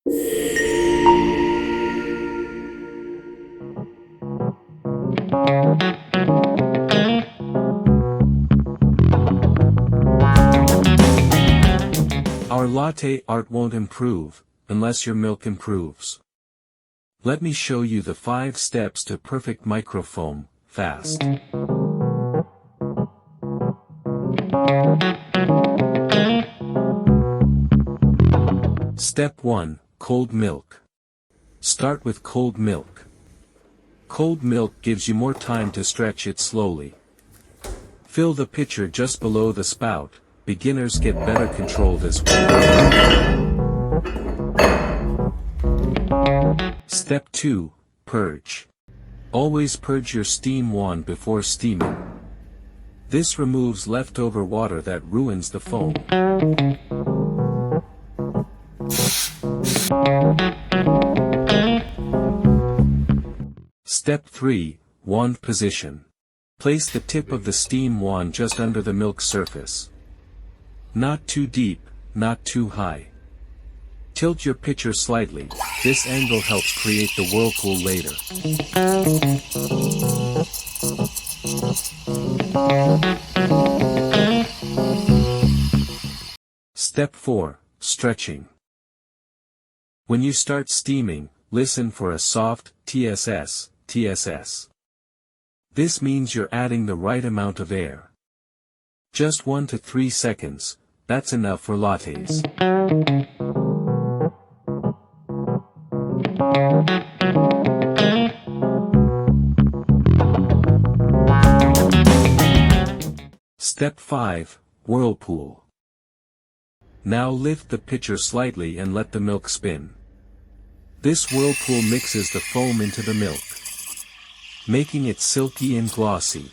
Our latte art won't improve, unless your milk improves. Let me show you the 5 steps to perfect microfoam, fast. Step 1, cold milk. Start with cold milk. Cold milk gives you more time to stretch it slowly. Fill the pitcher just below the spout. Beginners get better control this way. Step 2, purge. Always purge your steam wand before steaming. This removes leftover water that ruins the foam. Step 3, wand position. Place the tip of the steam wand just under the milk surface. Not too deep, not too high. Tilt your pitcher slightly. This angle helps create the whirlpool later. Step 4, stretching. When you start steaming, listen for a soft TSS, TSS. This means you're adding the right amount of air. Just 1 to 3 seconds, that's enough for lattes. Step 5, whirlpool. Now lift the pitcher slightly and let the milk spin. This whirlpool mixes the foam into the milk, making it silky and glossy.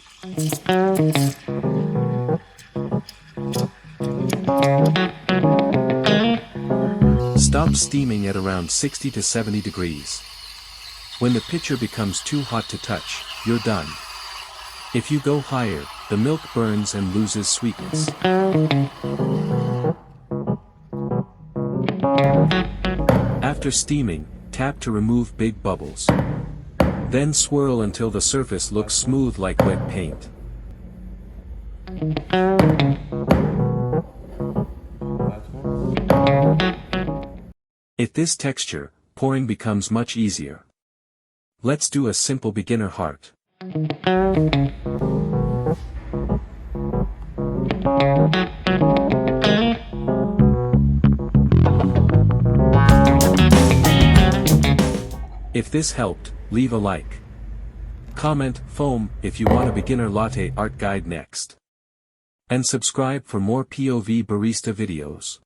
Stop steaming at around 60 to 70 degrees. When the pitcher becomes too hot to touch, you're done. If you go higher, the milk burns and loses sweetness. After steaming, tap to remove big bubbles. Then swirl until the surface looks smooth like wet paint. At this texture, pouring becomes much easier. Let's do a simple beginner heart. If this helped, leave a like. Comment, foam, if you want a beginner latte art guide next. And subscribe for more POV barista videos.